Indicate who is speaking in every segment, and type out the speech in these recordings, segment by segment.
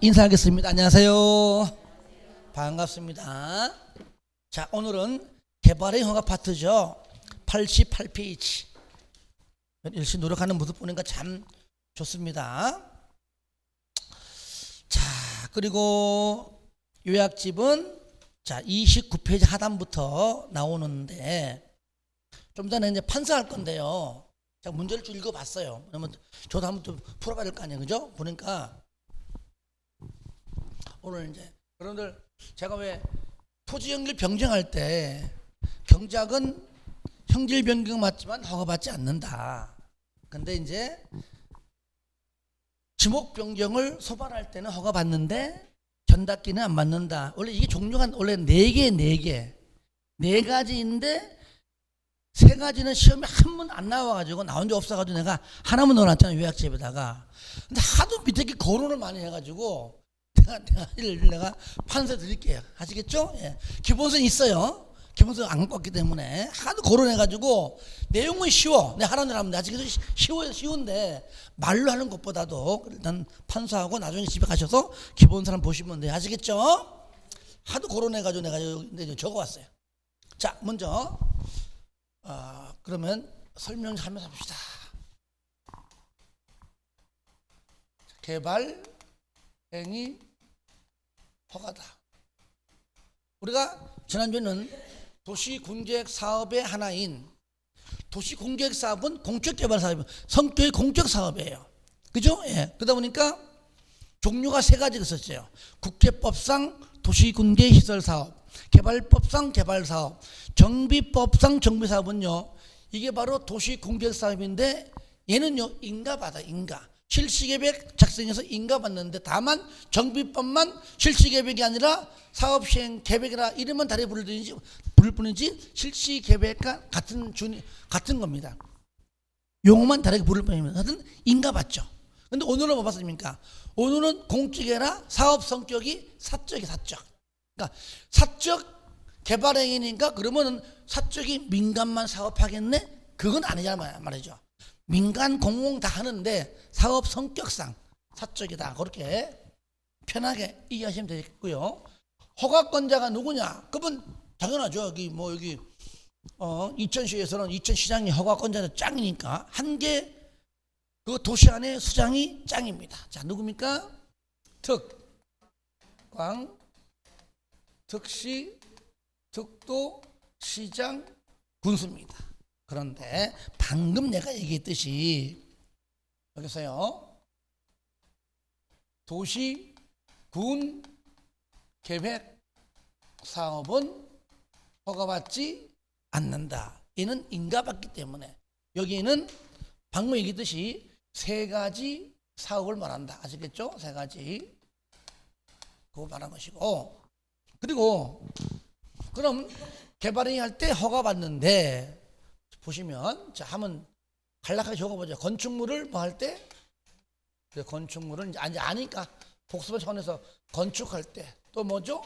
Speaker 1: 인사하겠습니다. 안녕하세요. 반갑습니다. 자, 오늘은 개발의 허가 파트죠. 88페이지. 열심히 노력하는 모습 보니까 참 좋습니다. 자, 그리고 요약집은 자 29페이지 하단부터 나오는데 좀 전에 이제 판사할 건데요. 제가 문제를 좀 읽어봤어요. 그러면 저도 한번 좀 풀어봐야 될 거 아니에요, 그죠? 보니까 오늘 이제 여러분들 제가 왜 토지 연결 변경할 때 경작은 형질 변경 맞지만 허가받지 않는다. 근데 이제 지목 변경을 소발할 때는 허가받는데 견닫기는 안 받는다. 원래 이게 종류가 원래 네 가지인데 세 가지는 시험에 한 번 안 나와가지고 나온 적 없어가지고 내가 하나만 넣어놨잖아요, 요약집에다가. 근데 하도 밑에 게 거론을 많이 해가지고 내가 판서 드릴게요. 아시겠죠? 예. 기본선 있어요. 기본선 안 껐기 때문에 하도 거론해가지고 내용은 쉬워. 내가 하라는 대로 하면 돼. 아직도 쉬운데 말로 하는 것보다도 일단 판서하고 나중에 집에 가셔서 기본선 보시면 돼요. 아시겠죠? 하도 거론해가지고 내가 여기 적어왔어요. 자, 먼저 그러면 설명하면서 합시다. 개발 행위 허가다. 우리가 지난주에는 도시공제획 사업의 하나인 도시공제획 사업은 공적개발 사업이에요. 성격이 공적 사업이에요. 그죠? 예. 그러다 보니까 종류가 세 가지가 있었어요. 국계법상 도시군계시설 사업, 개발법상 개발사업, 정비법상 정비사업은요, 이게 바로 도시공제획 사업인데 얘는요 인가받아. 인가 실시계획 작성해서 인가받는데 다만 정비법만 실시계획이 아니라 사업시행계획이라 이름은 다르게 부를 뿐이지 실시계획과 같은 겁니다. 용어만 다르게 부를 뿐입니다. 하여튼 인가받죠. 근데 오늘은 뭐 봤습니까? 오늘은 공적이라 사업 성격이 사적이 사적. 그러니까 사적 개발행위니까 그러면은 사적이 민간만 사업하겠네? 그건 아니잖아 말이죠. 민간 공공 다 하는데 사업 성격상 사적이다. 그렇게 편하게 이해하시면 되겠고요. 허가권자가 누구냐? 그분 당연하죠. 여기 이천시에서는 이천시장이 허가권자는 짱이니까 한 개 그 도시 안에 수장이 짱입니다. 자, 누굽니까? 특광, 특시, 특도, 시장, 군수입니다. 그런데 방금 내가 얘기했듯이 여기서요 도시, 군, 계획 사업은 허가받지 않는다. 이는 인가받기 때문에 여기는 방금 얘기했듯이 세 가지 사업을 말한다. 아시겠죠? 세 가지 그거 말한 것이고, 그리고 그럼 개발행위 할 때 허가받는데 보시면 자 한번 간략하게 적어보죠. 건축물을 뭐 할 때 건축물은 이제 아니까 복습을 차원에서 건축할 때 또 뭐죠?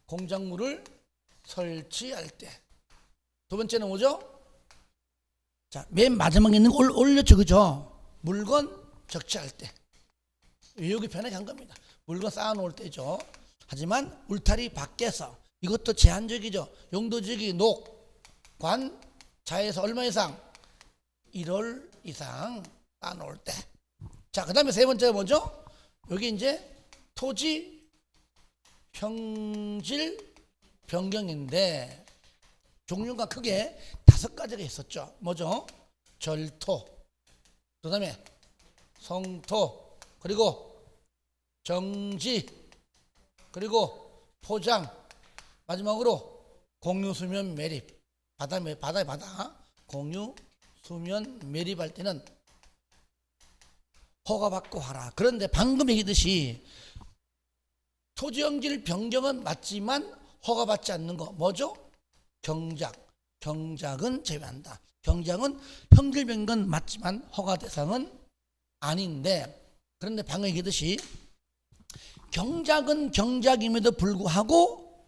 Speaker 1: 공작물을 설치할 때. 두 번째는 뭐죠? 자, 맨 마지막에 있는 거 올렸죠, 그죠? 물건 적치할 때. 여기 편하게 한 겁니다. 물건 쌓아놓을 때죠. 하지만 울타리 밖에서 이것도 제한적이죠. 용도지기 녹, 관, 자에서 얼마 이상? 1월 이상 쌓아놓을 때. 자, 그 다음에 세 번째가 뭐죠? 여기 이제 토지 형질 변경인데 종류가 크게 5가지가 있었죠. 뭐죠? 절토, 그 다음에 성토, 그리고 정지, 그리고 포장, 마지막으로 공유수면 매립. 바다에 바다 공유수면 매립할 때는 허가받고 하라. 그런데 방금 얘기했듯이 토지형질 변경은 맞지만 허가받지 않는 거 뭐죠? 경작은 제외한다. 경작은 형질 변경은 맞지만 허가 대상은 아닌데, 그런데 방금 얘기했듯이 경작은 경작임에도 불구하고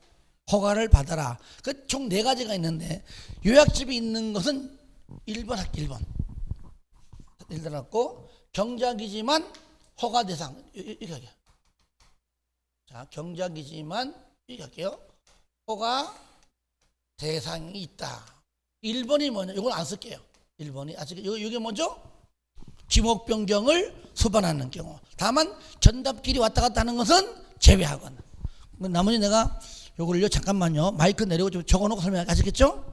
Speaker 1: 허가를 받아라. 그 총 4가지가 있는데 요약집이 있는 것은 1번 할게. 1번 일어났고 경작이지만 허가 대상 이렇게 자, 경작이지만 이렇게 할게요. 허가 대상이 있다. 1번이 뭐냐? 이걸 안 쓸게요. 1번이 아시겠죠? 이게 뭐죠? 지목 변경을 수반하는 경우. 다만 전답끼리 왔다 갔다 하는 것은 제외하거나. 나머지 내가 요걸요 잠깐만요. 마이크 내리고 좀 적어놓고 설명하시겠죠?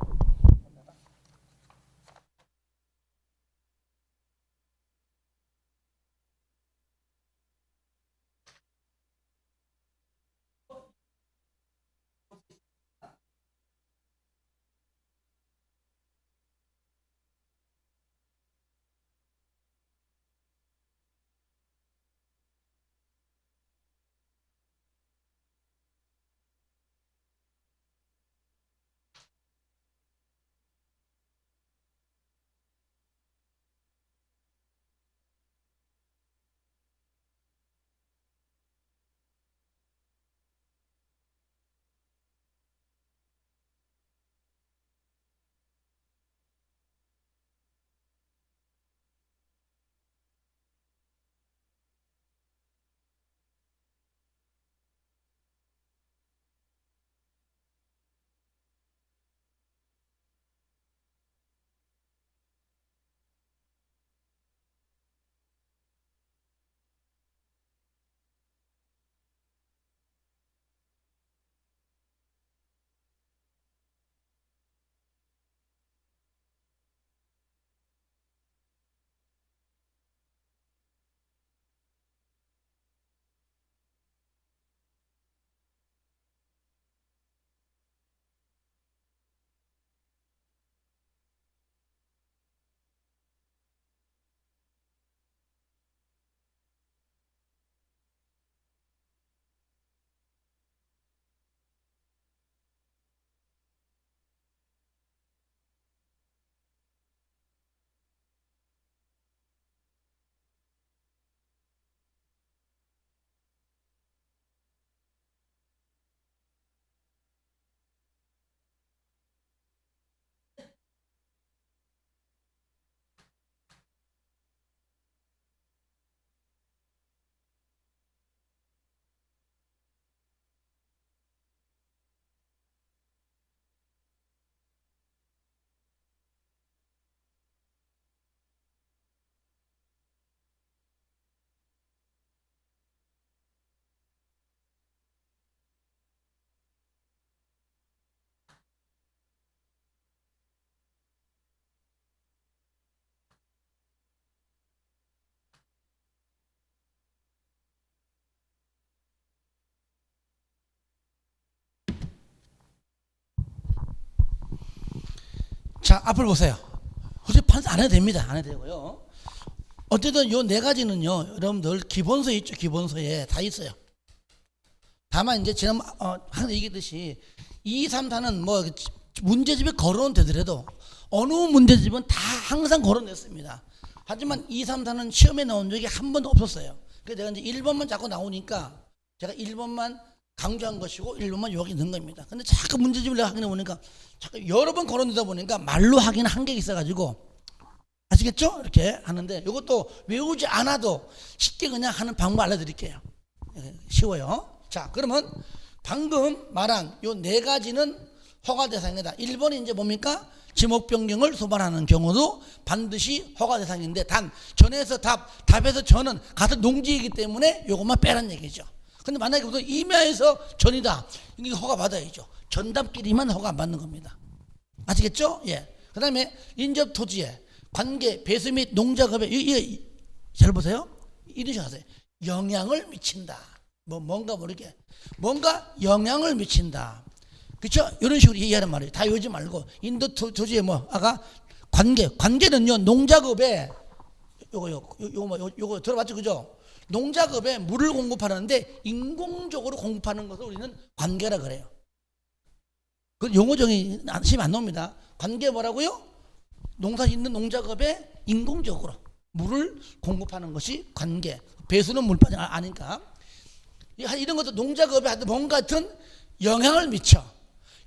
Speaker 1: 자, 앞을 보세요. 굳이 판사 안 해도 됩니다. 안 해도 되고요. 어쨌든 요 네 가지는요, 여러분들 기본서에 있죠. 기본서에 다 있어요. 다만 이제 지난 항상 얘기했듯이 2, 3, 4는 뭐 문제집에 거론은 되더라도 어느 문제집은 다 항상 거론됐습니다. 하지만 2, 3, 4는 시험에 나온 적이 한 번도 없었어요. 그래서 내가 이제 1번만 자꾸 나오니까 제가 1번만 강조한 것이고 1번만 요약이 넣은 겁니다. 근데 자꾸 문제집을 내가 확인해 보니까 자꾸 여러 번 거론되다 보니까 말로 하기는 한계가 있어가지고, 아시겠죠? 이렇게 하는데 이것도 외우지 않아도 쉽게 그냥 하는 방법 알려드릴게요. 쉬워요. 자, 그러면 방금 말한 요 네 가지는 허가 대상이다. 1번이 이제 뭡니까? 지목 변경을 수반하는 경우도 반드시 허가 대상인데, 단 전에서 답에서 전은 같은 농지이기 때문에 요것만 빼란 얘기죠. 근데 만약에 무슨 임야에서 전이다, 이게 허가 받아야죠. 전답끼리만 허가 안 받는 겁니다. 아시겠죠? 예. 그 다음에 인접 토지에 관계, 배수 및 농작업에, 잘 보세요. 이런 식으로 하세요. 영향을 미친다. 뭔가 모르게. 뭔가 영향을 미친다. 그쵸? 이런 식으로 얘기하는 말이에요. 다 외우지 말고. 인접 토지에 아까 관계는요, 농작업에, 요거 들어봤죠? 그죠? 농작업에 물을 공급하는데 인공적으로 공급하는 것을 우리는 관계라 그래요. 그 용어정이 심히 안 나옵니다. 관계 뭐라고요? 농사 짓는 농작업에 인공적으로 물을 공급하는 것이 관계. 배수는 물판이 아니까. 이런 것도 농작업에 뭔가 같은 영향을 미쳐.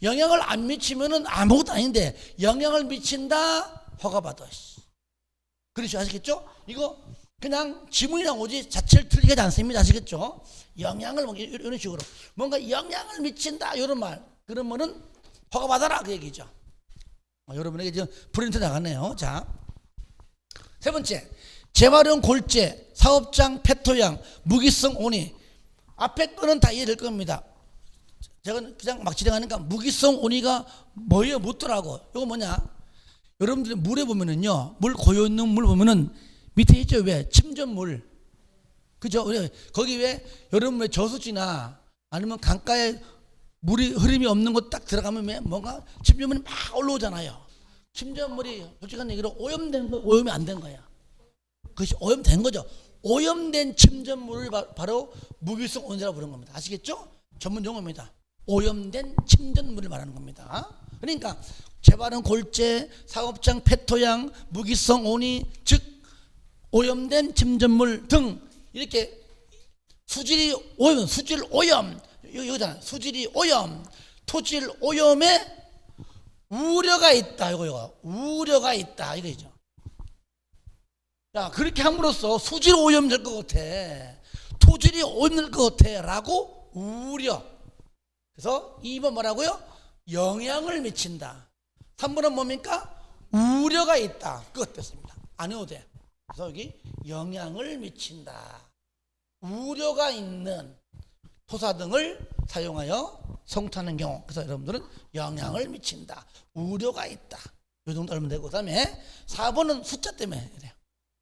Speaker 1: 영향을 안 미치면은 아무것도 아닌데, 영향을 미친다, 허가받아. 그렇죠? 아시겠죠? 이거 그냥 지문이 나오지 자체를 틀리게 하지 않습니다. 아시겠죠? 영향을 이런 식으로 뭔가 영향을 미친다 이런 말 그러면은 허가받아라 그 얘기죠. 여러분에게 지금 프린트 나갔네요. 자, 세 번째 재활용 골재, 사업장, 폐토양, 무기성 온이 앞에 거는 다 이해될 겁니다. 제가 그냥 막 진행하니까 무기성 온이가 뭐예요? 묻더라고. 이거 뭐냐? 여러분들이 물에 보면은요, 물 고여 있는 물 보면은 밑에 있죠. 왜? 침전물. 그죠? 거기 왜 여러분 왜 저수지나 아니면 강가에 물이 흐름이 없는 곳 딱 들어가면 왜 뭔가 침전물이 막 올라오잖아요. 침전물이 솔직한 얘기로 오염된 거, 오염이 안 된 거야. 그것이 오염된 거죠. 오염된 침전물을 바로 무기성 온이라고 부르는 겁니다. 아시겠죠? 전문 용어입니다. 오염된 침전물을 말하는 겁니다. 그러니까 재활용 골재, 사업장, 폐토양, 무기성 온이 즉 오염된 침전물 등 이렇게 수질이 오염, 수질 오염 이거잖아요. 수질이 오염, 토질 오염에 우려가 있다. 이거 우려가 있다 이거죠. 자, 그렇게 함으로써 수질 오염 될 것 같아, 토질이 오염 될 것 같아 라고 우려. 그래서 2번 뭐라고요? 영향을 미친다. 3번은 뭡니까? 우려가 있다. 그것 됐습니다. 안 해도 돼. 그래서 여기 영향을 미친다. 우려가 있는 토사 등을 사용하여 성토하는 경우. 그래서 여러분들은 영향을 미친다. 우려가 있다. 이 정도 알면 되고. 그 다음에 4번은 숫자 때문에 그래요.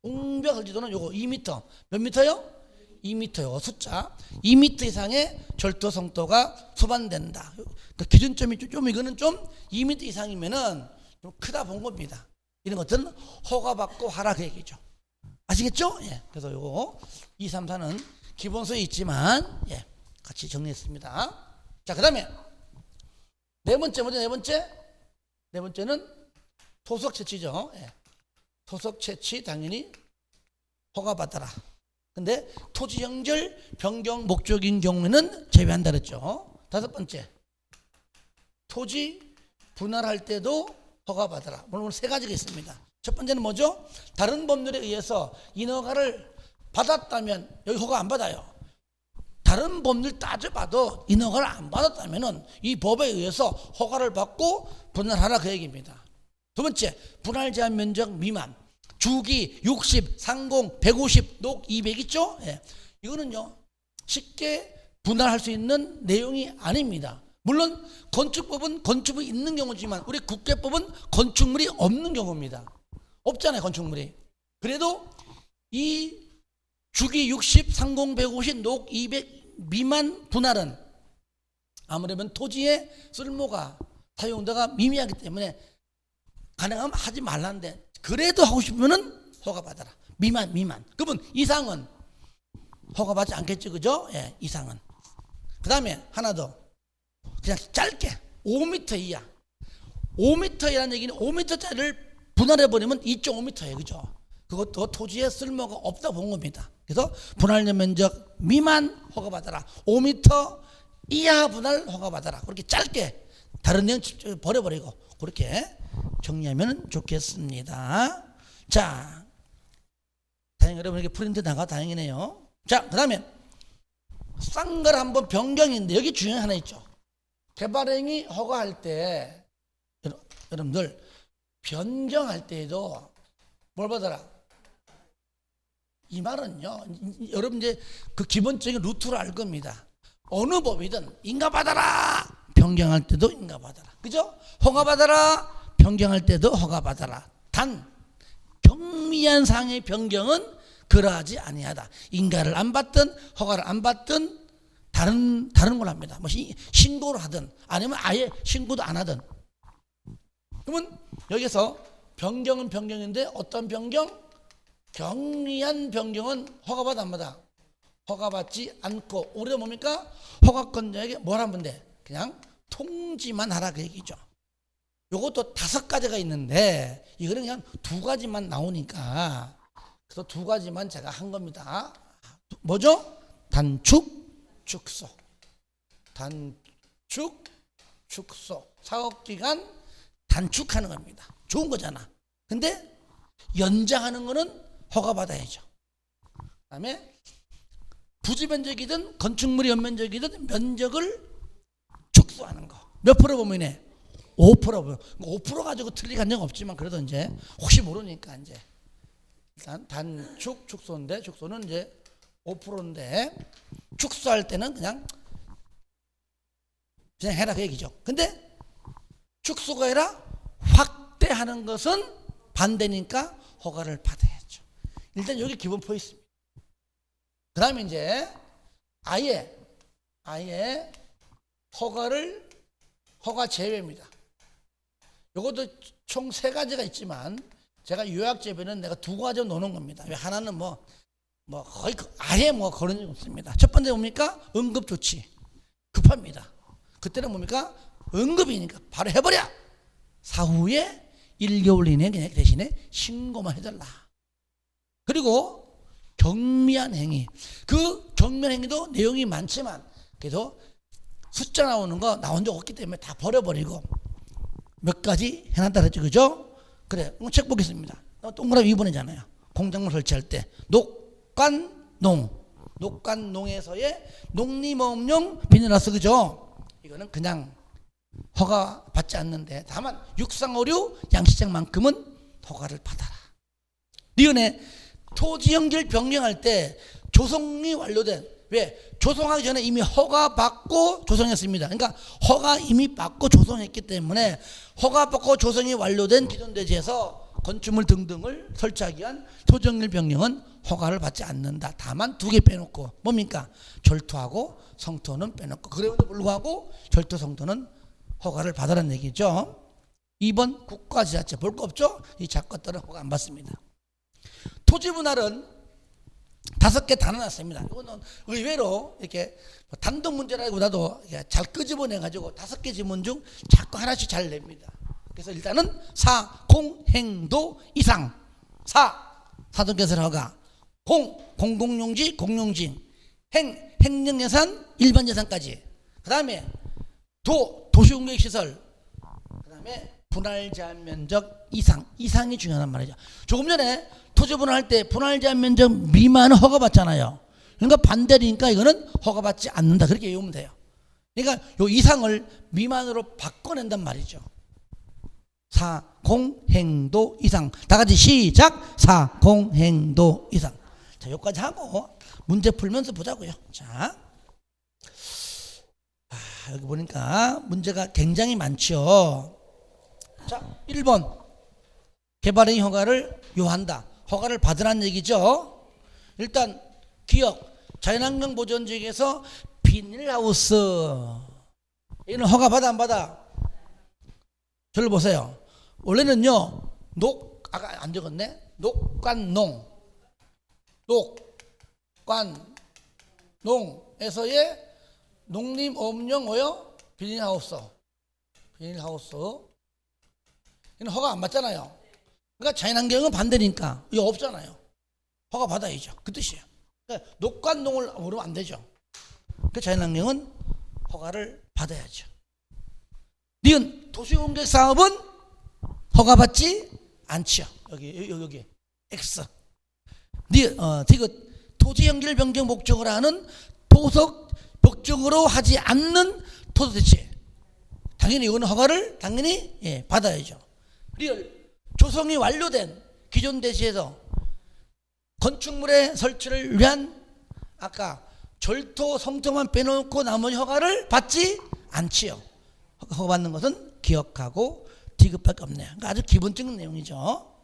Speaker 1: 웅벽 설지도는 요거 2m. 몇 미터요? 2m요. 숫자 2m 이상의 절도 성도가 수반된다. 그러니까 기준점이 좀 이거는 좀 2m 이상이면은 좀 크다 본 겁니다. 이런 것들은 허가받고 하라 그 얘기죠. 아시겠죠? 예. 그래서 요거 2, 3, 4는 기본서에 있지만 예. 같이 정리했습니다. 자, 그다음에 네 번째 뭐죠? 네 번째는 토속 채취죠. 예. 토속 채취 당연히 허가받아라. 근데 토지 형절 변경 목적인 경우에는 제외한다 그랬죠. 다섯 번째, 토지 분할할 때도 허가받아라. 물론 세 가지가 있습니다. 첫 번째는 뭐죠? 다른 법률에 의해서 인허가를 받았다면 여기 허가 안 받아요. 다른 법률 따져봐도 인허가를 안 받았다면 이 법에 의해서 허가를 받고 분할하라 그 얘기입니다. 두 번째, 분할 제한 면적 미만. 주기 60, 상공 150, 녹 200 있죠? 예. 이거는요 쉽게 분할할 수 있는 내용이 아닙니다. 물론 건축법은 건축물이 있는 경우지만 우리 국계법은 건축물이 없는 경우입니다. 없잖아요, 건축물이. 그래도 이 주기 60, 상공 150, 녹 200 미만 분할은 아무래도 토지의 쓸모가 사용도가 미미하기 때문에 가능하면 하지 말라는데 그래도 하고 싶으면은 허가받아라. 미만. 그러면 이상은 허가받지 않겠죠, 그죠? 예, 이상은. 그 다음에 하나 더. 그냥 짧게 5m 이하. 5m이라는 얘기는 5m짜리를 분할해버리면 2.5m예요, 그죠? 그것도 토지에 쓸모가 없다고 본 겁니다. 그래서 분할 면적 미만 허가받아라. 5m 이하 분할 허가받아라. 그렇게 짧게 다른 내용 버려버리고 그렇게 정리하면 좋겠습니다. 자, 다행히 여러분에게 프린트 나가 다행이네요. 자, 그 다음에 싼 걸 한번 변경인데 여기 중요한 하나 있죠. 개발행위 허가할 때 여러분들 변경할 때에도 뭘 받아라? 이 말은요, 여러분 이제 그 기본적인 루트를 알 겁니다. 어느 법이든 인가받아라. 변경할 때도 인가받아라. 그죠? 허가받아라. 변경할 때도 허가받아라. 단 경미한 상의 변경은 그러하지 아니하다. 인가를 안 받든 허가를 안 받든 다른 걸 합니다. 뭐 신고를 하든 아니면 아예 신고도 안 하든. 그러면 여기서 변경은 변경인데 어떤 변경? 경미한 변경은 허가받아 안 받아? 허가받지 않고 우리가 뭡니까? 허가권자에게 뭘 하면 돼? 그냥 통지만 하라 그 얘기죠. 요것도 5가지가 있는데 이거는 그냥 2가지만 나오니까 그래서 2가지만 제가 한 겁니다. 뭐죠? 단축, 축소. 단축, 축소. 사업기간 단축하는 겁니다. 좋은 거잖아. 근데 연장하는 거는 허가받아야죠. 그다음에 부지 면적이든 건축물이 연면적이든 면적을 축소하는 거. 몇 프로 범위네? 5% 범위. 5% 가지고 틀리게 한 적 없지만 그래도 이제 혹시 모르니까 이제 일단 단축 축소인데 축소는 이제 5%인데 축소할 때는 그냥 해라 그 얘기죠. 근데 축소가 아니라 확대하는 것은 반대니까 허가를 받아야죠. 일단 여기 기본 포인트입니다. 그 다음에 이제 아예 허가 제외입니다. 이것도 총 3가지가 있지만 제가 요약 제외는 내가 2가지로 놓는 겁니다. 하나는 거의 아예 그런 적 없습니다. 첫 번째 뭡니까? 응급조치. 급합니다. 그때는 뭡니까? 응급이니까 바로 해버려. 사후에 1개월 이내에 그냥 대신에 신고만 해달라. 그리고 경미한 행위. 그 경미한 행위도 내용이 많지만 그래도 숫자 나오는 거 나온 적 없기 때문에 다 버려버리고 몇 가지 해놨다 그랬죠. 그죠? 그래. 책 보겠습니다. 동그라미 2번이잖아요. 공작물 설치할 때 녹간농에서의 농림업용 비닐하우스. 그죠? 이거는 그냥 허가 받지 않는데 다만 육상어류 양식장만큼은 허가를 받아라. 니은에 토지 연결 변경할 때 조성이 완료된, 왜? 조성하기 전에 이미 허가 받고 조성했습니다. 그러니까 허가 이미 받고 조성했기 때문에 허가 받고 조성이 완료된 기존 대지에서 건축물 등등을 설치하기 위한 토지 연결 변경은 허가를 받지 않는다. 다만 2개 빼놓고 뭡니까? 절토하고 성토는 빼놓고, 그럼에도 불구하고 절토 성토는 허가를 받으라는 얘기죠. 2번 국가지자체 볼 거 없죠? 이 작것들은 허가 안 받습니다. 토지 분할은 5개 다 나눴습니다. 이거는 의외로 이렇게 단독 문제라기보다도 잘 끄집어내가지고 5개 지문 중 자꾸 하나씩 잘 냅니다. 그래서 일단은 사공행도 이상, 사도개설 허가, 공공용지, 공용지, 행정예산, 일반예산까지. 그 다음에 도시공격시설, 그 다음에 분할 제한 면적 이상이 중요하단 말이죠. 조금 전에 토지 분할할 때 분할 제한 면적 미만은 허가받잖아요. 그러니까 반대니까 이거는 허가받지 않는다. 그렇게 외우면 돼요. 그러니까 요 이상을 미만으로 바꿔낸단 말이죠. 사공행도 이상. 다 같이 시작. 사공행도 이상. 자, 여기까지 하고 문제 풀면서 보자고요. 자, 여기 보니까 문제가 굉장히 많죠. 자, 1번 개발행위 허가를 요한다. 허가를 받으라는 얘기죠. 일단 기억, 자연환경 보존지역에서 비닐하우스, 이는 허가 받아 안 받아? 저를 보세요. 원래는요, 아까 안 적었네. 녹간농에서의 농림업용 비닐하우스. 이는 허가 안 받잖아요. 그러니까 자연환경은 반대니까 이거 없잖아요. 허가 받아야죠. 그 뜻이에요. 그러니까 녹간농을 모르면 안 되죠. 그 자연환경은 허가를 받아야죠. 니은 도시공격 사업은 허가받지 않죠. 여기 X. 디귿 토지 연결 변경 목적으로 하는 토속 목적으로 하지 않는 토지 대체. 당연히 이거는 허가를 당연히 받아야죠. 리얼 조성이 완료된 기존 대지에서 건축물의 설치를 위한 아까 절토 성토만 빼놓고 나머지 허가를 받지 않지요. 허가받는 것은 기억하고 디귿밖에 없네요. 그러니까 아주 기본적인 내용이죠.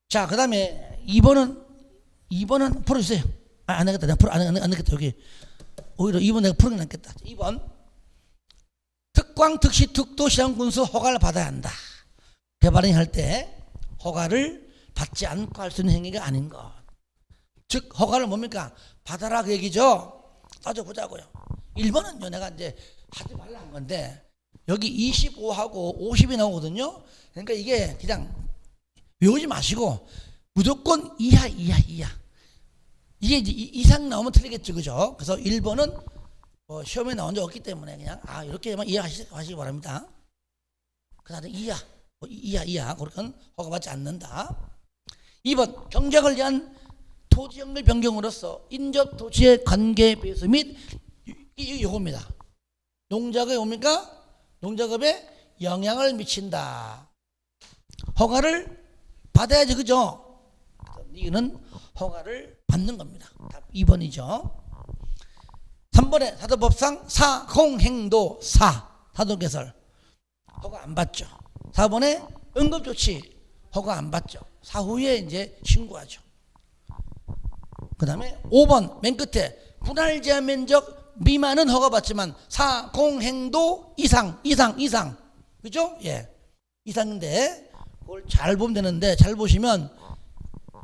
Speaker 1: 자, 그 다음에 2번은 풀어주세요. 안 하겠다. 내가 안 하겠다. 여기 오히려 2번 내가 풀어야 낫겠다. 2번 특광, 특시, 특도, 시장군수 허가를 받아야 한다. 개발행위 할 때 허가를 받지 않고 할 수 있는 행위가 아닌 것. 즉 허가를 뭡니까? 받아라 그 얘기죠. 따져보자고요. 1번은요 내가 이제 하지 말라 한 건데 여기 25하고 50이 나오거든요. 그러니까 이게 그냥 외우지 마시고 무조건 이하. 이게 이제 이상 나오면 틀리겠죠. 그죠? 그래서 1번은 시험에 나온 적 없기 때문에 그냥 이렇게만 이해하시기 바랍니다. 그 다음에 이하 그렇게는 허가받지 않는다. 2번 경작을 위한 토지 연결 변경으로서 인접 토지의 관계 배수 및 요겁니다. 농작업에 뭡니까? 농작업에 영향을 미친다. 허가를 받아야지, 그죠? 이거는 허가를 받는 겁니다. 답 2번이죠. 3번에 사도법상 사공행도 사도개설 허가 안 받죠. 4번에 응급조치 허가 안 받죠. 사후에 이제 신고하죠. 그 다음에 5번 맨 끝에 분할 제한 면적 미만은 허가받지만 사공행도 이상 그죠? 예, 이상인데 그걸 잘 보면 되는데, 잘 보시면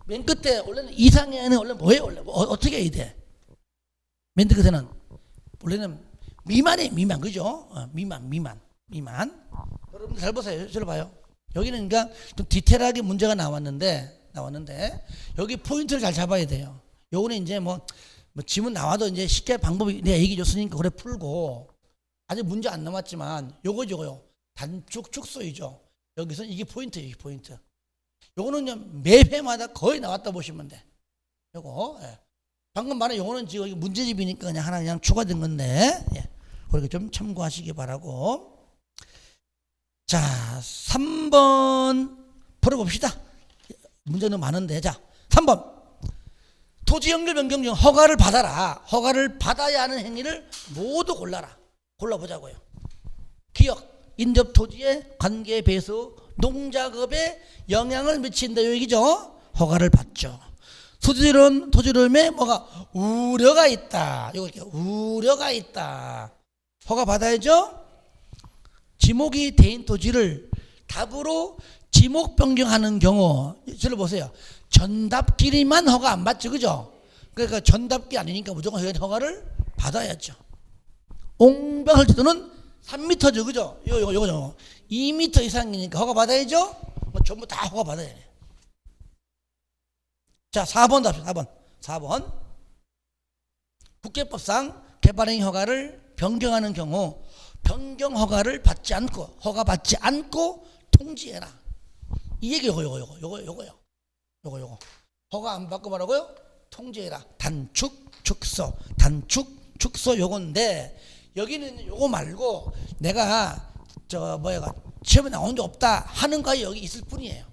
Speaker 1: 맨 끝에 원래는 이상에는 원래 뭐예요? 원래 어떻게 해야 돼? 맨 끝에는 원래는 미만이에요. 미만, 그죠? 미만. 여러분 잘 보세요. 잘 봐요. 여기는 그러니까 좀 디테일하게 문제가 나왔는데 여기 포인트를 잘 잡아야 돼요. 요거는 이제 뭐 지문 나와도 이제 쉽게 방법이 내가 얘기해 줬으니까 그래 풀고, 아직 문제 안 남았지만 요거요. 단축 축소이죠. 여기서 이게 포인트예요. 이게 포인트. 요거는 그냥 매 회마다 거의 나왔다 보시면 돼. 요거. 예. 방금 말한 요거는 지금 문제집이니까 그냥 하나 그냥 추가된 건데, 예. 그렇게 좀 참고하시기 바라고. 자, 3번 풀어봅시다. 문제는 많은데. 자, 3번. 토지 연결 변경 중 허가를 받아라. 허가를 받아야 하는 행위를 모두 골라라. 골라보자고요. 기억, 인접 토지의 관계 배수, 농작업에 영향을 미친다. 요 얘기죠. 허가를 받죠. 토지룸에 뭐가 우려가 있다. 이거 이렇게 우려가 있다. 허가 받아야죠. 지목이 대인 토지를 답으로 지목 변경하는 경우, 저를 보세요. 전답끼리만 허가 안 받죠, 그죠? 그러니까 전답기 아니니까 무조건 허가를 받아야죠. 옹벽 설치도는 3m죠, 그죠? 요거 2m 이상이니까 허가 받아야죠. 뭐 전부 다 허가 받아야 돼. 자, 4번 답시다. 4번. 국계법상 개발행위 허가를 변경하는 경우 변경 허가를 받지 않고, 허가 받지 않고 통지해라. 이 얘기 요거요. 허가 안 받고 뭐라고요? 통지해라. 단축, 축소 요건데, 여기는 요거 말고 내가 시험에 나온 적 없다 하는 거 여기 있을 뿐이에요.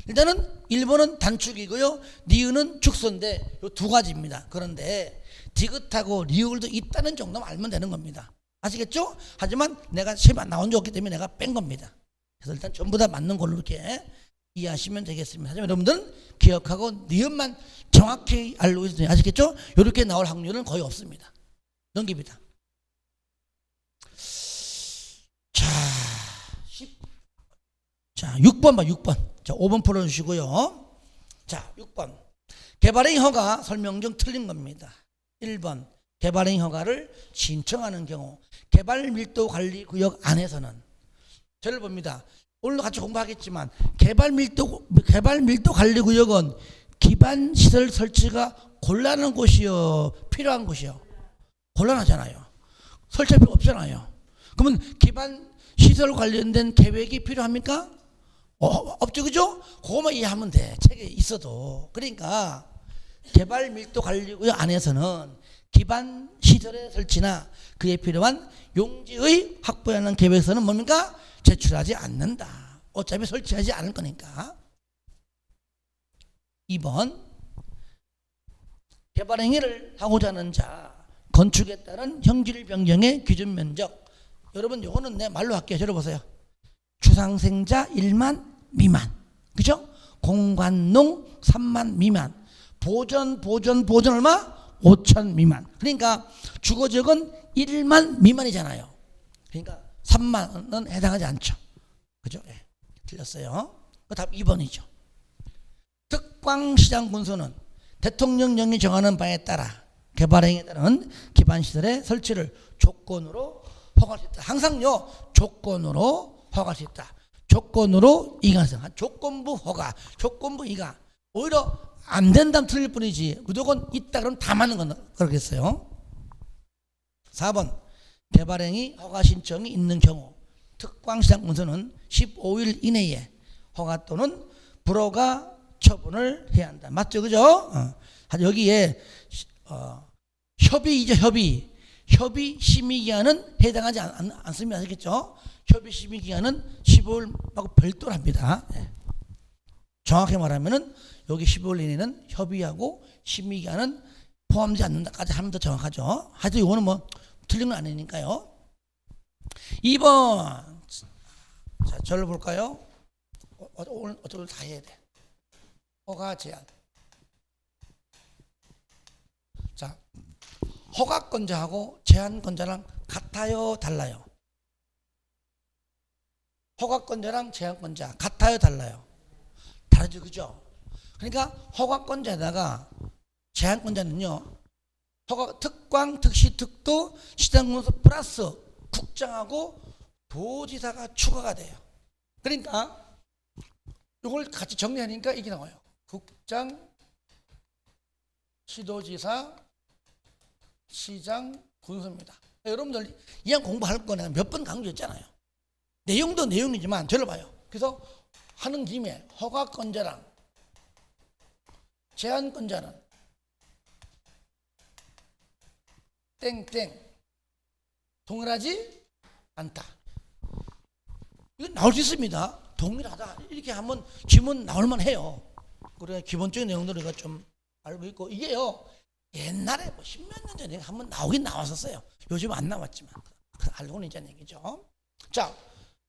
Speaker 1: 일단은 1번은 단축이고요. 니은은 축소인데 요 두 가지입니다. 그런데 디귿하고 리을도 있다는 정도만 알면 되는 겁니다. 아시겠죠? 하지만 내가 시험에 나온 적 없기 때문에 내가 뺀 겁니다. 그래서 일단 전부 다 맞는 걸로 이렇게 이해하시면 되겠습니다. 하지만 여러분들은 기억하고 니은만 정확히 알고 있으면 아시겠죠? 이렇게 나올 확률은 거의 없습니다. 넘깁니다. 자, 6번 봐, 6번. 자, 5번 풀어주시고요. 자, 6번. 개발행위 허가 설명 중 틀린 겁니다. 1번. 개발행위 허가를 신청하는 경우 개발밀도관리구역 안에서는, 저를 봅니다. 오늘도 같이 공부하겠지만 개발밀도관리구역은 기반시설 설치가 곤란한 곳이요, 필요한 곳이요? 곤란하잖아요. 설치할 필요 없잖아요. 그러면 기반시설 관련된 계획이 필요합니까? 없죠, 그죠? 그거만 이해하면 돼. 책에 있어도. 그러니까 개발밀도관리구역 안에서는 기반시설의 설치나 그에 필요한 용지의 확보에 하는 계획서는 뭡니까? 제출하지 않는다. 어차피 설치하지 않을 거니까. 2번. 개발행위를 하고자 하는 자, 건축에 따른 형질 변경의 기준 면적. 여러분 요거는 내 말로 할게요. 들어보세요. 주상생자 1만 미만, 그죠? 공관농 3만 미만, 보전 얼마? 5천 미만. 그러니까 주거지역은 1만 미만이잖아요. 그러니까 3만은 해당하지 않죠. 그죠? 네. 틀렸어요. 답 2번이죠. 특광시장 군수는 대통령령이 정하는 바에 따라 개발행위에 따른 기반시설의 설치를 조건으로 허가할 수 있다. 항상요, 조건으로 허가할 수 있다. 조건으로 이가성, 조건부 허가, 조건부 이가. 오히려 안 된다면 틀릴 뿐이지 무조건 있다 그러면 다 맞는 건 그러겠어요. 4번. 개발행위 허가 신청이 있는 경우 특광시장 군수는 15일 이내에 허가 또는 불허가 처분을 해야 한다. 맞죠, 그죠? 여기에 협의이죠, 협의. 협의 심의기한은 해당하지 않습니다. 아시겠죠? 협의 심의기한은 15일하고 별도로 합니다. 네. 정확히 말하면은 여기 15일 이내는 협의하고 심의기한은 포함되지 않는다까지 하면 더 정확하죠. 하여튼 이거는 뭐 틀린 건 아니니까요. 2번. 자, 저를 볼까요? 오늘 어쩌고 다 해야 돼. 허가 제한. 자, 허가권자하고 제한권자랑 같아요, 달라요? 허가권자랑 제한권자 같아요, 달라요? 다르죠, 그죠? 그러니까 허가권자에다가 제한권자는요, 허가 특광, 특시, 특도, 시장공사 플러스 국장하고 도지사가 추가가 돼요. 그러니까 이걸 같이 정리하니까 이게 나와요. 국장, 시도지사, 시장, 군수입니다. 여러분들 이왕 공부할 거는 몇 번 강조했잖아요. 내용도 내용이지만 저를 봐요. 그래서 하는 김에 허가권자랑 제한권자는 땡땡 동일하지 않다. 이거 나올 수 있습니다. 동일하다. 이렇게 하면 지문 나올만 해요. 그래 기본적인 내용들을 우리가 좀 알고 있고, 이게요 옛날에 뭐 십몇 년 전에 한번 나오긴 나왔었어요. 요즘 안 나왔지만 알고는 있자는 얘기죠. 자,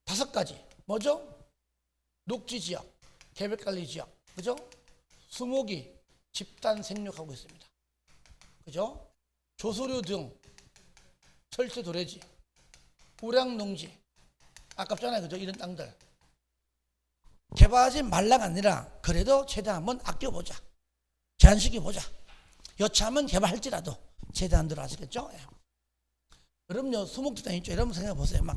Speaker 1: 5가지 뭐죠? 녹지지역, 계획관리지역, 그죠? 수목이 집단 생육하고 있습니다. 그죠? 조소류 등 철새 도래지, 우량농지 아깝잖아요, 그죠? 이런 땅들 개발하지 말라가 아니라 그래도 최대한 한번 아껴보자, 제한시켜보자. 여차하면 개발할지라도 최대한 들어. 아시겠죠? 예. 그럼요, 수목집단 있죠. 여러분 생각해 보세요. 막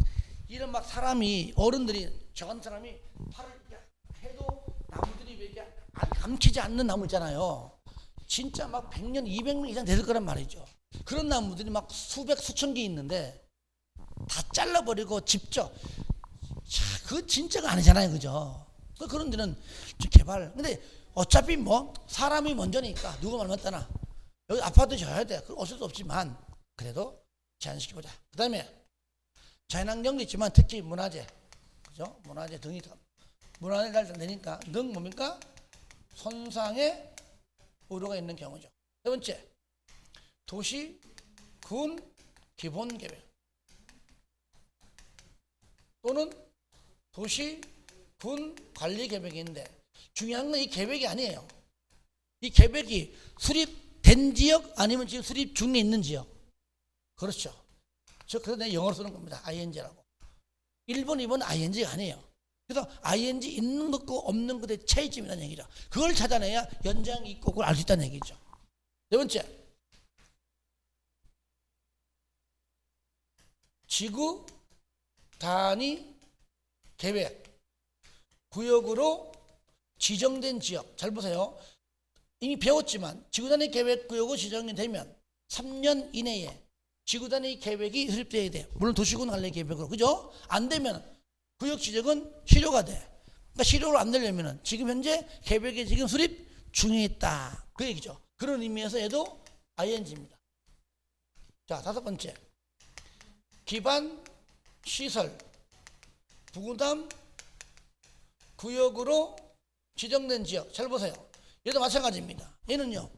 Speaker 1: 이런 막 사람이, 어른들이, 저 같은 사람이 팔을 이렇게 해도 나무들이 왜 이렇게 감히지 않는 나무 있잖아요. 진짜 막 100년, 200년 이상 됐을 거란 말이죠. 그런 나무들이 막 수백, 수천 개 있는데 다 잘라버리고 직접, 자, 그거 진짜가 아니잖아요, 그죠? 그런 데는 개발. 근데 어차피 뭐 사람이 먼저니까 누가 말 맞다나 여기 아파트 져야 돼. 그건 어쩔 수 없지만 그래도 제한시켜보자. 그 다음에 자연환경도 있지만 특히 문화재, 그죠? 문화재 등이 문화재 잘 되니까 등 뭡니까? 손상의 우려가 있는 경우죠. 세 번째, 도시, 군, 기본 계획 또는 도시, 군 관리 계획인데 중요한 건 이 계획이 아니에요. 이 계획이 수립된 지역 아니면 지금 수립 중에 있는 지역. 그렇죠. 그래서 내가 영어로 쓰는 겁니다. ing라고. 1번, 2번 ing가 아니에요. 그래서 ing 있는 것과 없는 것의 차이점이라는 얘기죠. 그걸 찾아내야 연장이 있고 그걸 알 수 있다는 얘기죠. 네 번째, 지구 단위 계획 구역으로 지정된 지역. 잘 보세요. 이미 배웠지만 지구단위 계획 구역으로 지정이 되면 3년 이내에 지구단위 계획이 수립되어야 돼. 물론 도시군 관리 계획으로. 그죠? 안 되면 구역 지정은 실효가 돼. 그러니까 실효를 안 되려면 지금 현재 계획이 지금 수립 중에 있다. 그 얘기죠. 그런 의미에서 얘도 ing입니다. 자, 5번째. 기반 시설 부담 구역으로 지정된 지역. 잘 보세요. 얘도 마찬가지입니다. 얘는요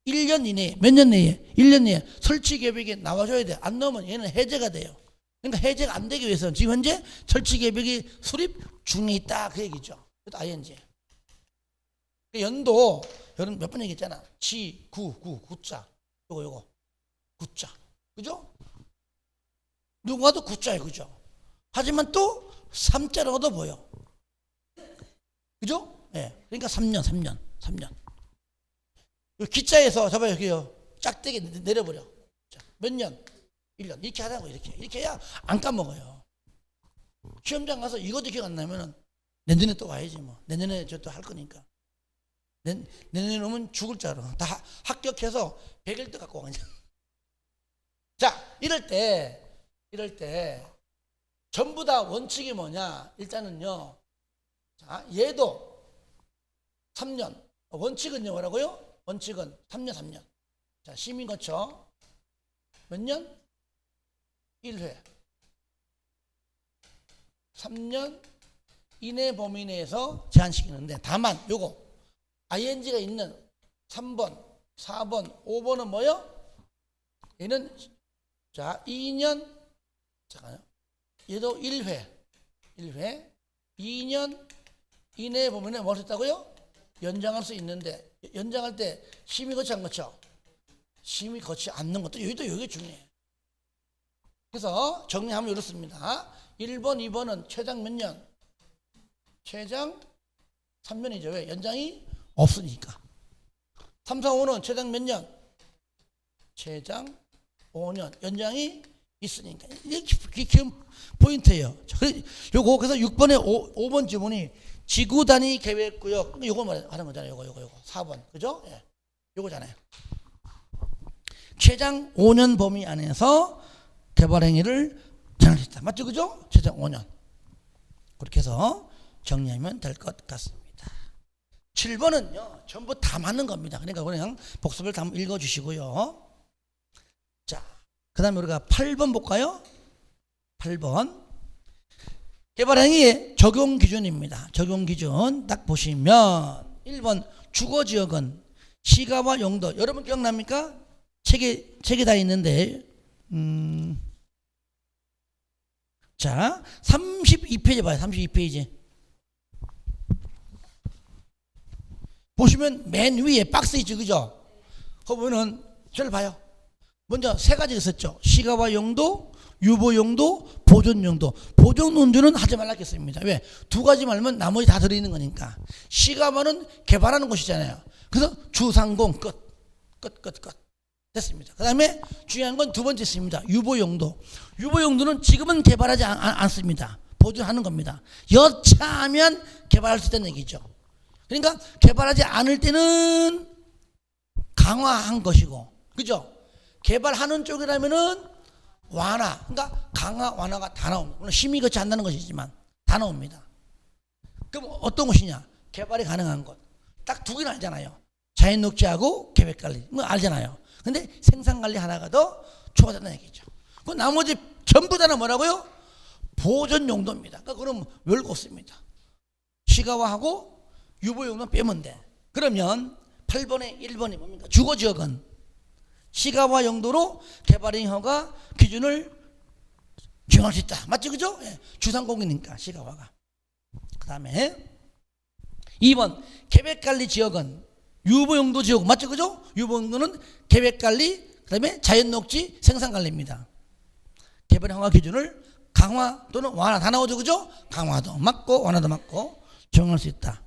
Speaker 1: 1년 이내에, 몇 년 내에? 1년 내에 설치 계획이 나와줘야 돼. 안 나오면 얘는 해제가 돼요. 그러니까 해제가 안 되기 위해서는 지금 현재 설치 계획이 수립 중에 있다, 그 얘기죠. 그것도 ing. 연도 여러분 몇 번 얘기했잖아. 지, 구자. 요거 구자. 그죠? 누구와도 구자예요, 그죠? 하지만 또 3자라고도 보여. 그죠? 예. 네. 그러니까 3년. 기자에서 잡아요, 여기요. 짝대기 내려버려. 자, 몇 년? 1년. 이렇게 하라고, 이렇게 해야 안 까먹어요. 시험장 가서 이것도 기억 안 나면은 내년에 또 와야지 뭐. 내년에 저 또 할 거니까. 내년에 오면 죽을 줄 알아. 다 합격해서 100일 또 갖고 와, 그냥. 자, 이럴 때 전부 다 원칙이 뭐냐? 일단은요. 자, 얘도 3년. 원칙은요, 뭐라고요? 원칙은 3년 3년. 자, 시민 거쳐 몇 년? 1회. 3년 이내 범위 내에서 제한시키는데, 다만 요거 ing가 있는 3번, 4번, 5번은 뭐요? 얘는 자 2년, 잠깐요. 얘도 1회 2년 이내 범위 내에 뭐 할 수 있다고요? 연장할 수 있는데, 연장할 때 심의 거치 안 거쳐? 심의 거치 않는 것도 여기 중요해. 그래서 정리하면 이렇습니다. 1번, 2번은 최장 몇 년? 최장 3년이죠. 왜? 연장이 없으니까. 3, 4, 5는 최장 몇 년? 최장 5년. 연장이 있으니까. 이게 기본 포인트예요. 요거 그래서 6번에 5번 지문이 지구 단위 계획구역. 요거 말하는 거잖아요. 요거 4번. 그죠? 예. 요거잖아요. 최장 5년 범위 안에서 개발 행위를 정할 수 있다. 맞죠? 그죠? 최장 5년. 그렇게 해서 정리하면 될 것 같습니다. 7번은요, 전부 다 맞는 겁니다. 그러니까 그냥 복습을 다 읽어 주시고요. 자, 그 다음에 우리가 8번 볼까요? 8번. 개발 행위의 적용 기준입니다. 적용 기준 딱 보시면 1번 주거 지역은 시가와 용도. 여러분 기억납니까? 책에 다 있는데, 자, 32페이지 봐요. 32페이지. 보시면 맨 위에 박스 있죠, 그죠? 거기 보면은 저를 봐요. 먼저 세 가지 있었죠. 시가와 용도, 유보 용도, 보존 용도. 보존 용도는 하지 말라 했습니다. 왜? 두 가지 말면 나머지 다 들어있는 거니까. 시가와는 개발하는 곳이잖아요. 그래서 주상공 끝. 됐습니다. 그 다음에 중요한 건 두 번째 있습니다. 유보 용도. 유보 용도는 지금은 개발하지 않습니다. 보존하는 겁니다. 여차하면 개발할 수 있다는 얘기죠. 그러니까 개발하지 않을 때는 강화한 것이고, 그죠? 개발하는 쪽이라면은 완화, 그러니까 강화, 완화가 다 나옵니다. 물론 심의 거치 한다는 것이지만 다 나옵니다. 그럼 어떤 것이냐? 개발이 가능한 것. 딱 두 개는 알잖아요. 자연 녹지하고 계획 관리. 뭐 알잖아요. 근데 생산 관리 하나가 더 추가된다는 얘기죠. 그 나머지 전부 다는 뭐라고요? 보존 용도입니다. 그러니까 그럼 별거 없습니다. 시가화하고 유보 용도 빼면 돼. 그러면 8번에 1번이 뭡니까? 주거 지역은 시가화 용도로 개발행 허가 기준을 정할 수 있다. 맞죠? 그죠? 예. 주상공이니까 시가화가. 그 다음에 2번 계획관리 지역은 유보용도 지역. 맞죠? 그죠? 유보용도는 계획관리, 그 다음에 자연녹지, 생산관리입니다. 개발 허가 기준을 강화 또는 완화 다 나오죠. 그죠? 강화도 맞고 완화도 맞고 정할 수 있다.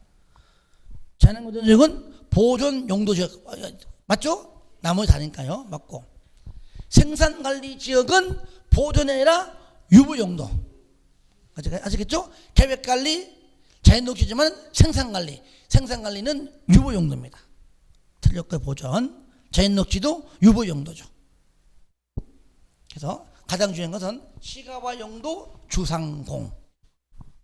Speaker 1: 자연녹지 지역은 보존용도 지역. 맞죠? 나머지 다니까요. 맞고. 생산관리 지역은 보존이 아니라 유보용도. 아시겠죠? 계획관리, 자연녹지지만 생산관리. 생산관리는 유보용도입니다. 틀렸고요. 보존. 자연녹지도 유보용도죠. 그래서 가장 중요한 것은 시가화용도 주상공,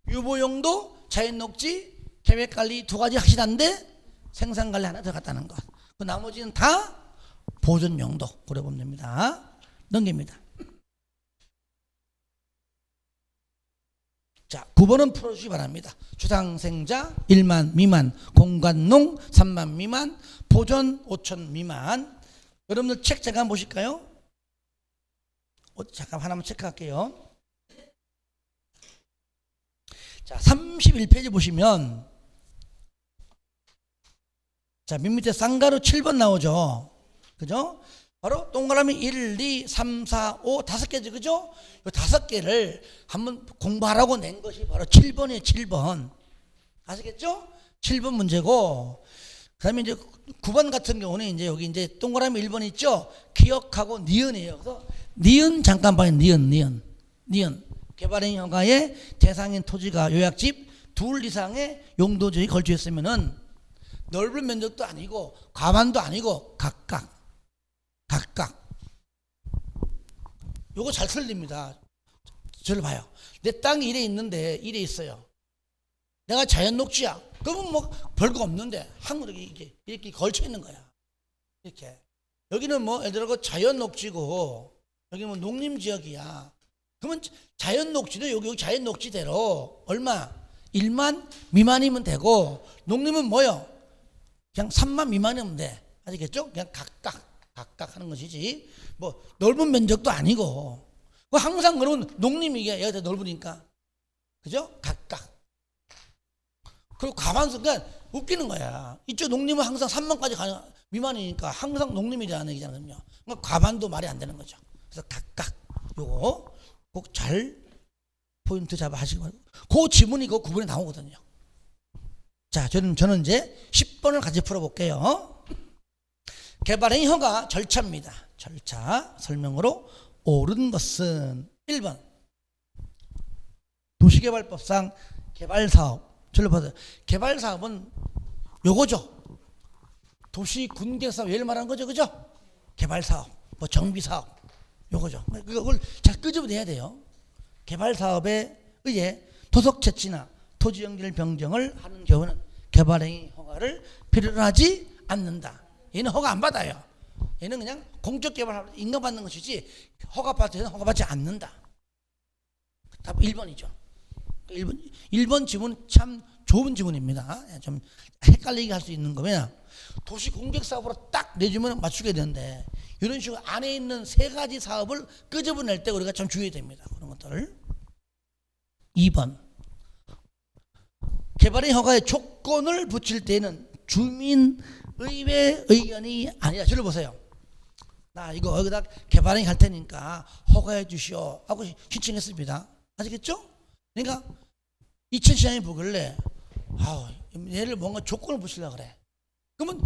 Speaker 1: 유보용도 자연녹지, 계획관리 두 가지 확실한데 생산관리 하나 들어갔다는 것. 그 나머지는 다 보존용도. 그래 보면 됩니다. 넘깁니다. 자, 9번은 풀어주시기 바랍니다. 주상생자 1만 미만, 공간농 3만 미만, 보존 5천 미만. 여러분들 책 잠깐 보실까요? 잠깐 하나만 체크할게요. 자, 31페이지 보시면, 자, 맨 밑에 쌍가루 7번 나오죠. 그죠? 바로 동그라미 1, 2, 3, 4, 5 다섯 개죠. 그죠? 이 다섯 개를 한번 공부하라고 낸 것이 바로 7번이에요. 7번. 아시겠죠? 7번 문제고, 그 다음에 이제 9번 같은 경우는 이제 여기 이제 동그라미 1번 있죠? 기억하고 니은이에요. 그래서 니은 잠깐 봐요. 니은. 개발행 허가의 대상인 토지가 요약집 둘 이상의 용도지에 걸쳐 있으면은 넓은 면적도 아니고 과반도 아니고 각각. 요거 잘 틀립니다. 저를 봐요. 내 땅이 이래 있는데 이래 있어요. 내가 자연 녹지야. 그러면 뭐 별거 없는데 항상 이렇게 걸쳐 있는 거야. 이렇게. 여기는 뭐 예를 들어 자연 녹지고 여기 뭐 농림 지역이야. 그러면 자연 녹지는 여기 자연 녹지대로 얼마? 1만 미만이면 되고, 농림은 뭐요? 그냥 3만 미만이면 돼. 아시겠죠? 그냥 각각 하는 것이지. 뭐 넓은 면적도 아니고. 항상 그러면 농림이게 여기다 넓으니까. 그죠? 각각. 그리고 가만순간 웃기는 거야. 이쪽 농림은 항상 3만까지 가는 미만이니까 항상 농림이라는 얘기잖아요. 그러니까 과반도 말이 안 되는 거죠. 그래서 각각 요거 꼭 잘 포인트 잡아 하시기 바랍니다. 그 지문이 그 구분에 나오거든요. 자, 저는 이제 10번을 같이 풀어볼게요. 개발행위 허가 절차입니다. 절차 설명으로 옳은 것은 1번 도시개발법상 개발사업. 절로 봐서 개발사업은 요거죠. 도시 군계사업 예를 말하는 거죠, 그죠? 개발사업, 뭐 정비사업 요거죠. 그걸 잘 끄집어내야 돼요. 개발사업에 의해 토속 채취나 토지 연결 변경을 하는 경우는 개발행위 허가를 필요로 하지 않는다. 얘는 허가 안 받아요. 얘는 그냥 공적 개발 인가받는 것이지 허가받을 때는 허가받지 않는다. 답 1번이죠. 1번 지문 참 좋은 지문입니다. 좀 헷갈리게 할 수 있는 거면 도시 공격 사업으로 딱 내주면 맞추게 되는데 이런 식으로 안에 있는 세 가지 사업을 끄집어낼 때 우리가 참 주의해야 됩니다. 그런 것들을. 2번 개발의 허가에 조건을 붙일 때는 주민의회 의견이 아니라 저를 보세요. 나 이거 여기다 개발행위 할 테니까 허가해 주시오 하고 신청했습니다. 아시겠죠? 그러니까 이천시장이 보길래 얘를 뭔가 조건을 붙이려고 그래. 그러면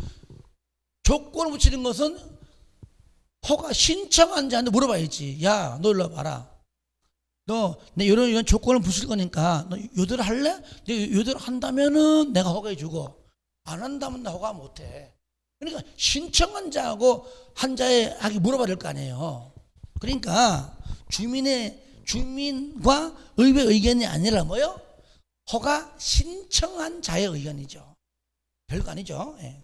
Speaker 1: 조건을 붙이는 것은 허가 신청한 자한테 물어봐야지. 야, 너 일로 와봐라. 너 내 이런 조건을 붙일 거니까 너 요대로 할래? 내 요대로 한다면은 내가 허가해 주고 안 한다면 나 허가 못 해. 그러니까 신청한 자하고 한 자에 하기 물어봐야 될 거 아니에요. 그러니까 주민과 의회 의견이 아니라 뭐요? 허가 신청한 자의 의견이죠. 별거 아니죠. 예.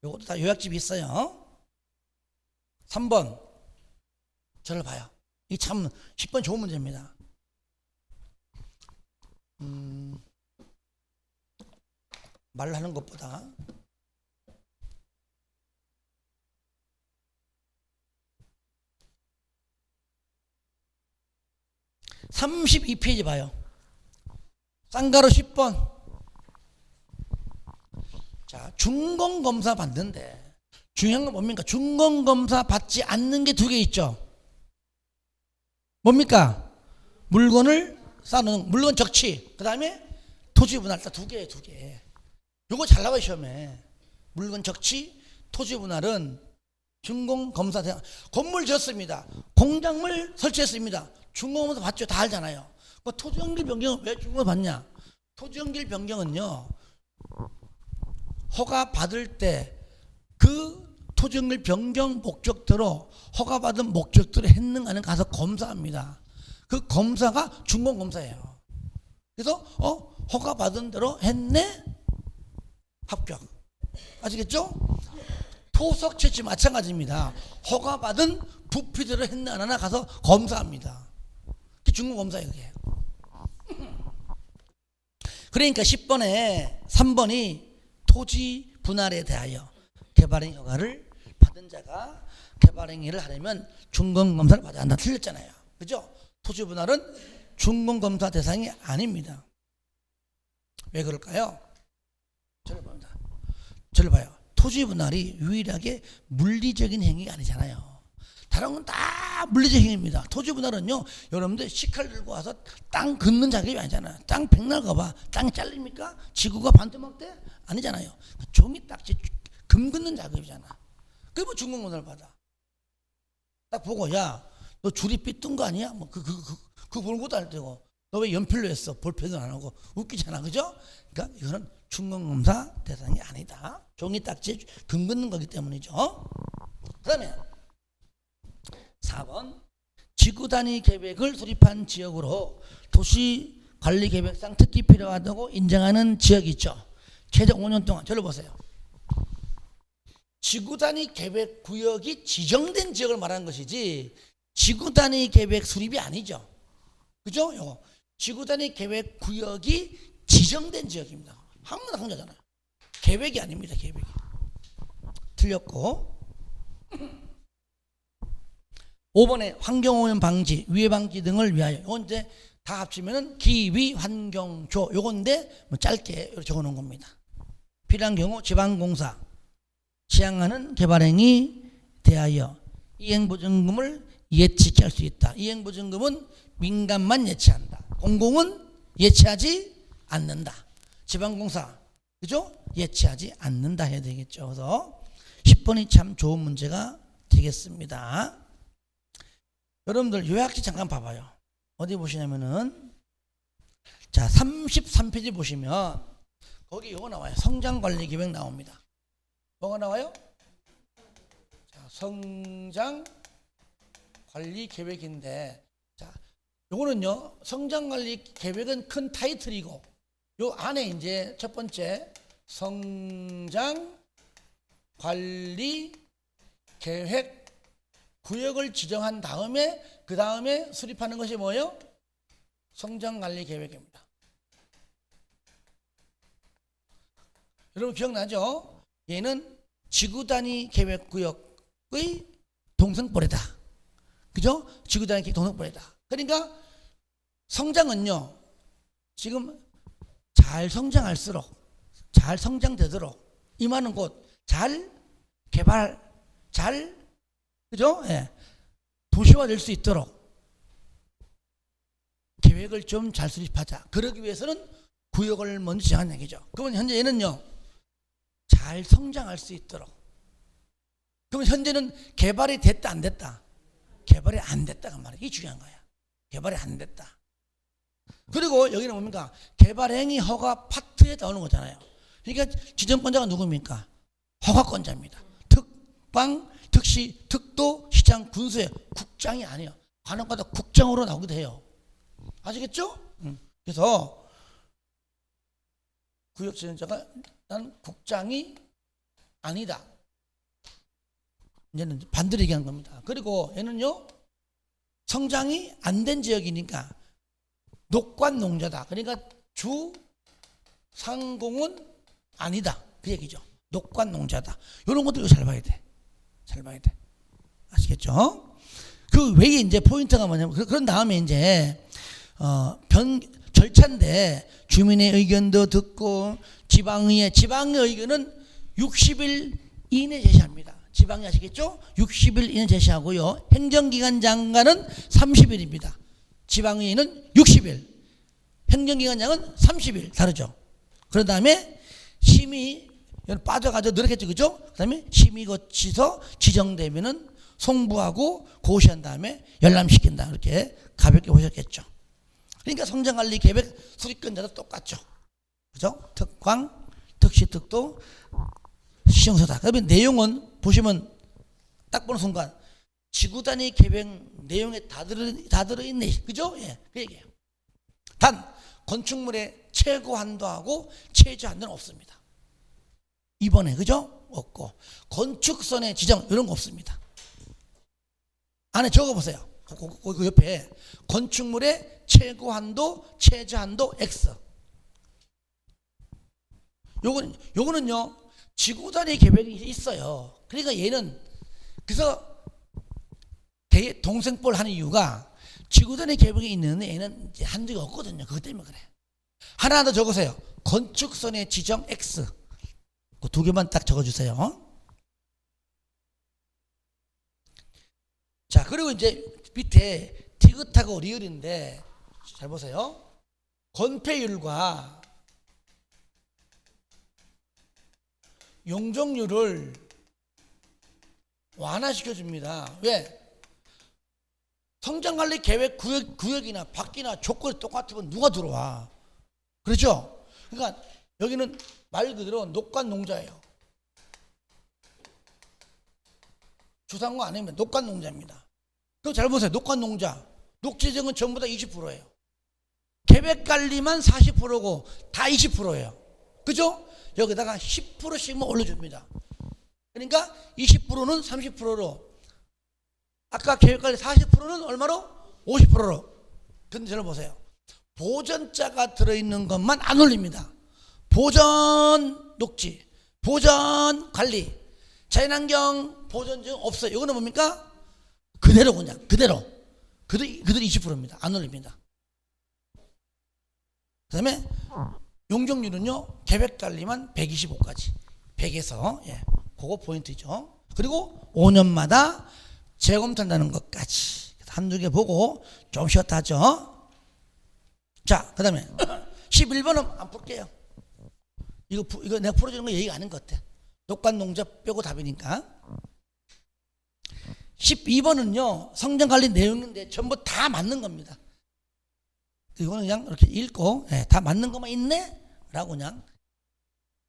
Speaker 1: 요것도 다 요약집이 있어요. 3번 저를 봐요. 이 참 10번 좋은 문제입니다. 말을 하는 것보다 (32페이지) 봐요. 쌍가루 10번. 자, 준공검사 받는데 중요한 건 뭡니까? 준공검사 받지 않는 게 2개 있죠. 뭡니까? 물건을 쌓는 물건 적치, 그 다음에 토지 분할. 딱 2개예요. 2개. 요거 잘 나와요 시험에. 물건 적치, 토지 분할은 준공검사 대상. 건물 지었습니다. 공작물 설치했습니다. 준공검사 받죠. 다 알잖아요. 토지 연결 변경은 왜 준공검사 받냐? 토지 연결 변경은요, 허가 받을 때 그 토지 연결 변경 목적대로 허가받은 목적대로 했는가는 가서 검사합니다. 그 검사가 준공검사예요. 그래서 허가받은 대로 했네? 합격. 아시겠죠? 토속 채취 마찬가지입니다. 허가받은 부피대로 했나 안 하나 가서 검사합니다. 그게 준공검사예요. 그게. 그러니까 10번에 3번이 토지 분할에 대하여 개발행위 허가를 받은 자가 개발행위를 하려면 준공검사를 받아야 한다. 틀렸잖아요. 그죠? 토지 분할은 준공검사 대상이 아닙니다. 왜 그럴까요? 저를 봅니다. 저를 봐요. 토지 분할이 유일하게 물리적인 행위가 아니잖아요. 다른 건 다 물리적 행위입니다. 토지 분할은요, 여러분들 식칼 들고 와서 땅 긋는 작업이 아니잖아요. 땅 백날 가봐. 땅이 잘립니까? 지구가 반토막 돼? 아니잖아요. 종이 딱지 금 긋는 작업이잖아. 그게 뭐 준공검사를 받아. 딱 보고, 야, 너 줄이 삐뚤은 거 아니야? 뭐 그 보는 것도 알 테고, 너 왜 연필로 했어? 볼펜도 안 하고 웃기잖아, 그죠? 그러니까 이거는 준공검사 대상이 아니다. 종이 딱지에 금 긋는 거기 때문이죠. 그다음에 4번 지구 단위 계획을 수립한 지역으로 도시관리계획상 특히 필요하다고 인정하는 지역이 있죠. 최대 5년 동안. 저를 보세요. 지구 단위 계획 구역이 지정된 지역을 말하는 것이지 지구 단위 계획 수립이 아니죠. 그죠? 요거. 지구 단위 계획 구역이 지정된 지역입니다. 한번 한거잖아요. 계획이 아닙니다. 계획이. 틀렸고 5번에 환경오염 방지, 위해 방지 등을 위하여. 요건 이제 다 합치면은 기위 환경조 요건데 뭐 짧게 이렇게 적어 놓은 겁니다. 필요한 경우 지방공사 지향하는 개발행위 대하여 이행보증금을 예치케 할 수 있다. 이행보증금은 민간만 예치한다. 공공은 예치하지 않는다. 지방공사 그죠? 예치하지 않는다 해야 되겠죠. 그래서 10번이 참 좋은 문제가 되겠습니다. 여러분들 요약지 잠깐 봐봐요. 어디 보시냐면은 자 33페이지 보시면 거기 요거 나와요. 성장관리계획 나옵니다. 뭐가 나와요? 자, 성장관리계획인데 자 요거는요 성장관리계획은 큰 타이틀이고 요 안에 이제 첫 번째 성장관리계획 구역을 지정한 다음에 그 다음에 수립하는 것이 뭐예요? 성장관리계획입니다. 여러분 기억나죠? 얘는 지구단위 계획구역의 동생뽀래다. 그죠? 지구단위 계획 동생뽀래다. 그러니까 성장은요 지금 잘 성장할수록 잘 성장되도록 임하는 곳 잘 개발 잘 그죠? 예. 도시화될 수 있도록 계획을 좀 잘 수립하자. 그러기 위해서는 구역을 먼저 지정한 얘기죠. 그러면 현재 얘는요 잘 성장할 수 있도록. 그러면 현재는 개발이 됐다 안 됐다? 개발이 안 됐다가 말이야. 이게 중요한 거야. 개발이 안 됐다. 그리고 여기는 뭡니까? 개발행위 허가 파트에 나오는 거잖아요. 그러니까 지정권자가 누굽니까? 허가권자입니다. 특방, 특시, 특도, 시장, 군수의 국장이 아니에요. 간혹가다 국장으로 나오기도 해요. 아시겠죠? 그래서 구역지정자가 난 국장이 아니다. 이제는 반대로 얘기한 겁니다. 그리고 얘는요 성장이 안 된 지역이니까 녹관농자다. 그러니까 주 상공은 아니다. 그 얘기죠. 녹관농자다. 이런 것도 잘 봐야 돼. 잘 봐야 돼. 아시겠죠? 그 외에 이제 포인트가 뭐냐면 그런 다음에 이제 절차인데 주민의 의견도 듣고 지방의 의견은 60일 이내 제시합니다. 지방이 아시겠죠? 60일 이내 제시하고요. 행정기관 장관은 30일입니다. 지방의회는 60일, 행정기관장은 30일 다르죠. 그런 다음에 심의 빠져가지고 늘었겠죠, 그죠? 그 다음에 심의 거치서 지정되면은 송부하고 고시한 다음에 열람시킨다. 이렇게 가볍게 보셨겠죠. 그러니까 성장관리계획 수립권자도 똑같죠, 그죠? 특광, 특시, 특도, 시정서다. 그러면 내용은 보시면 딱 보는 순간 지구단위 계획 내용에 다 들어있네. 그죠? 예, 그 얘기예요. 단 건축물의 최고 한도하고 최저 한도는 없습니다. 이번에 그죠? 없고 건축선의 지정 이런 거 없습니다. 안에 적어보세요. 그 옆에 건축물의 최고 한도, 최저 한도 X. 요거는요 지구단위 계획이 있어요. 그러니까 얘는 그래서 동생볼 하는 이유가 지구단위 계획이 있는데 얘는 이제 한도가 없거든요. 그것 때문에 그래. 하나 더 적으세요. 건축선의 지정 X. 그 두 개만 딱 적어주세요. 자, 그리고 이제 밑에 디귿하고 리을인데 잘 보세요. 건폐율과 용적률을 완화시켜줍니다. 왜? 성장관리 계획 구역이나 밖이나 조건이 똑같으면 누가 들어와? 그렇죠? 그러니까 여기는 말 그대로 녹관농자예요. 주상공 아닙니다. 녹관농자입니다. 그럼 잘 보세요. 녹관농자. 녹지정은 전부 다 20%예요. 계획관리만 40%고 다 20%예요. 그죠? 여기다가 10%씩만 올려줍니다. 그러니까 20%는 30%로, 아까 계획관리 40%는 얼마로? 50%로. 근데 저를 보세요. 보전자가 들어있는 것만 안 올립니다. 보전 녹지, 보전 관리, 자연환경 보전증 없어요. 이거는 뭡니까? 그대로 그냥 그대로 20%입니다. 안 올립니다. 그 다음에 용적률은요, 계획관리만 125까지 100에서, 예, 그거 포인트죠. 그리고 5년마다 재검토한다는 것까지 한두 개 보고 좀 쉬었다 하죠. 자, 그 다음에 11번은 안 풀게요. 이거 내가 풀어주는 거 얘기가 아닌 것 같아. 녹관농자 빼고 답이니까. 12번은요, 성장관리 내용인데 전부 다 맞는 겁니다. 이거는 그냥 이렇게 읽고, 예, 다 맞는 것만 있네? 라고 그냥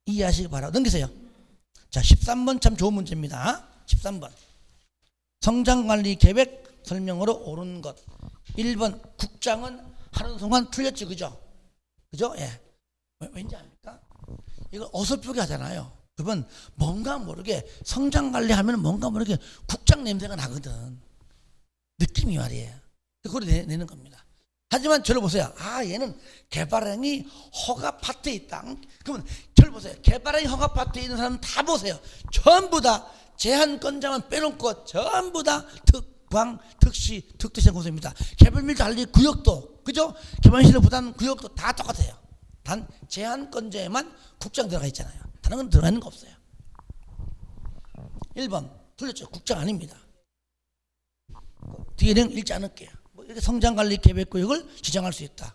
Speaker 1: 이해하시기 바라고 넘기세요. 자, 13번 참 좋은 문제입니다. 13번. 성장관리 계획 설명으로 옳은 것. 1번, 국장은 하는 순간 틀렸죠. 그죠? 그죠? 예. 왠지 압니까? 이걸 어설프게 하잖아요. 그러면 뭔가 모르게 성장관리 하면 뭔가 모르게 국장 냄새가 나거든. 느낌이 말이에요. 그걸 내는 겁니다. 하지만 저를 보세요. 아, 얘는 개발행위 허가 파트에 있다. 그러면 저를 보세요. 개발행위 허가 파트에 있는 사람 다 보세요. 전부 다 제한권자만 빼놓고 전부 다 특광, 특시, 특대시장 고소입니다. 개발밀 달리 구역도, 그죠? 개발시설 부담 구역도 다 똑같아요. 단 제한권자에만 국장 들어가 있잖아요. 다른 건 들어가 있는 거 없어요. 1번 틀렸죠. 국장 아닙니다. 뒤에 내용 읽지 않을게요. 이렇게 성장관리 계획구역을 지정할 수 있다.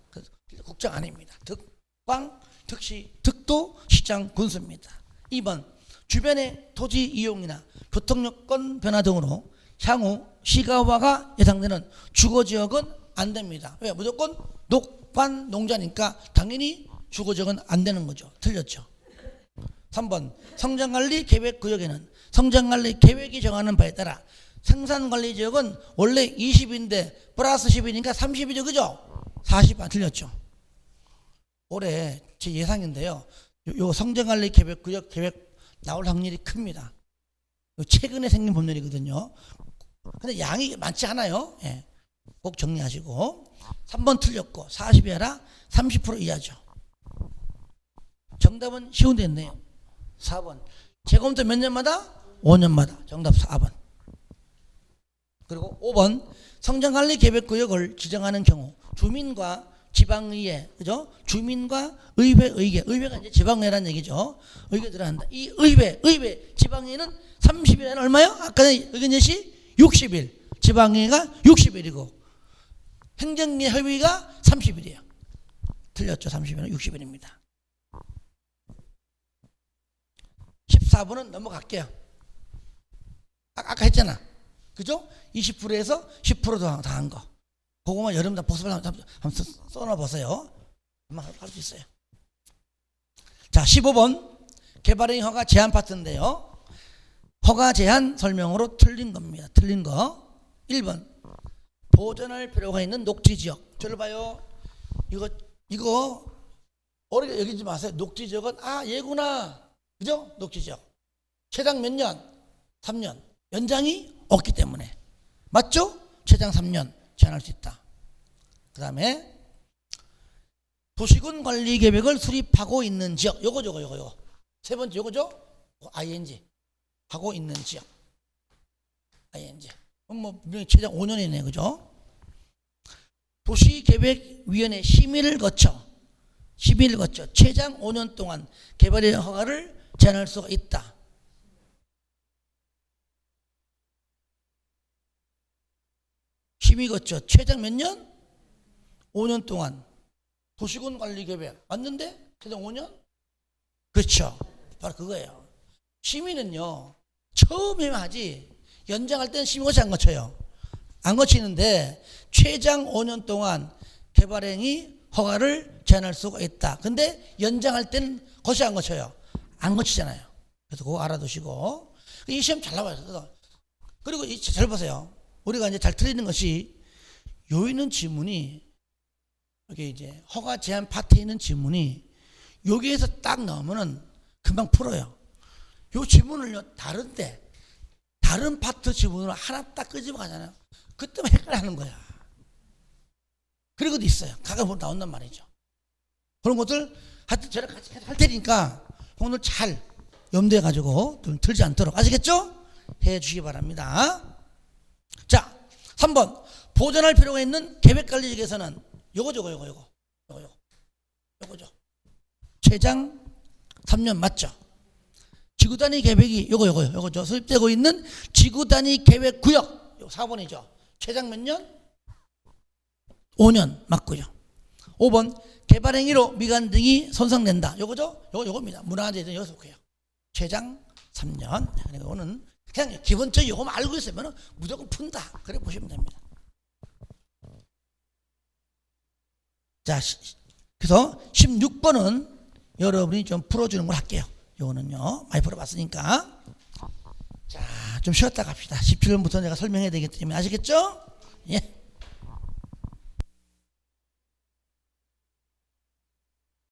Speaker 1: 국장 아닙니다. 특광, 특시, 특도, 시장, 군수입니다. 2번 주변의 토지 이용이나 교통여건 변화 등으로 향후 시가화가 예상되는 주거지역은 안 됩니다. 왜? 무조건 녹관 농자니까 당연히 주거지역은 안 되는 거죠. 틀렸죠. 3번 성장관리 계획구역에는 성장관리 계획이 정하는 바에 따라 생산관리지역은 원래 20인데 플러스 10이니까 30이죠. 그죠? 40 안 틀렸죠. 올해 제 예상인데요. 요 성장관리 계획구역 계획 나올 확률이 큽니다. 최근에 생긴 법률이거든요. 근데 양이 많지 않아요. 예. 꼭 정리하시고. 3번 틀렸고 40이 아니라 30% 이하죠. 정답은 쉬운 데 있네요. 4번 재검토 몇 년마다? 5년마다. 정답 4번. 그리고 5번 성장관리 계획구역을 지정하는 경우 주민과 지방의회, 그죠? 주민과 의회, 의회가 이제 지방의회라는 얘기죠. 의회 들어간다. 이 의회, 지방의회는 30일에는 얼마요? 아까 의견 제시 60일. 지방의회가 60일이고 행정위 협의가 30일이에요. 틀렸죠. 30일은 60일입니다. 14번은 넘어갈게요. 아까 했잖아. 그죠? 20%에서 10% 더 한 거. 그거만 여름 다 복습을 한번 써놔보세요. 아마 할 수 있어요. 자, 15번. 개발행위 허가 제한 파트인데요. 허가 제한 설명으로 틀린 겁니다. 틀린 거. 1번. 보존할 필요가 있는 녹지지역. 저를 봐요. 이거, 어렵게 여기지 마세요. 녹지지역은, 아, 얘구나. 그죠? 녹지지역. 최장 몇 년? 3년. 연장이 없기 때문에. 맞죠? 최장 3년 제한할 수 있다. 그 다음에 도시군 관리 계획을 수립하고 있는 지역. 요거. 세 번째 요거죠? ING. 하고 있는 지역. ING. 뭐, 최장 5년이네. 그죠? 도시계획위원회 심의를 거쳐 최장 5년 동안 개발의 허가를 제한할 수가 있다. 심의 거쳐 최장 몇 년? 5년 동안. 도시군 관리 계획 맞는데? 최장 5년? 그렇죠. 바로 그거예요. 심의는요 처음에 하지 연장할 때는 심의 거치 안 거쳐요. 안 거치는데 최장 5년 동안 개발행위 허가를 제한할 수가 있다. 근데 연장할 때는 거치 안 거쳐요. 안 거치잖아요. 그래서 그거 알아두시고. 이 시험 잘 나와요. 그리고 잘 보세요. 우리가 이제 잘 틀리는 것이 요 있는 지문이 여기 이제 허가 제한 파트에 있는 지문이 여기에서 딱 나오면은 금방 풀어요. 요 지문을요 다른데 다른 파트 지문으로 하나 딱 끄집어 가잖아요. 그때만 헷갈려하는 거야. 그런 것도 있어요. 가끔 보면 나온단 말이죠. 그런 것들 하여튼 저랑 같이 할 테니까 오늘 잘 염두해 가지고 틀지 않도록 아시겠죠? 해 주시기 바랍니다. 자, 3번 보존할 필요가 있는 계획관리직에서는 요거죠. 최장 3년 맞죠? 지구단위 계획이 요거죠. 수립되고 있는 지구단위 계획 구역 요 4번이죠. 최장 몇 년? 5년 맞고요. 5번 개발행위로 미관 등이 손상된다. 요거죠? 요겁니다. 문화재는 여기서 속해요. 최장 3년. 그러니까 이거는 그냥 기본적인 요거만 알고 있으면 무조건 푼다. 그래 보시면 됩니다. 자, 그래서 16번은 여러분이 좀 풀어주는 걸 할게요. 요거는요 많이 풀어봤으니까. 자, 좀 쉬었다 갑시다. 17번부터 내가 설명해야 되기 때문에 아시겠죠? 예.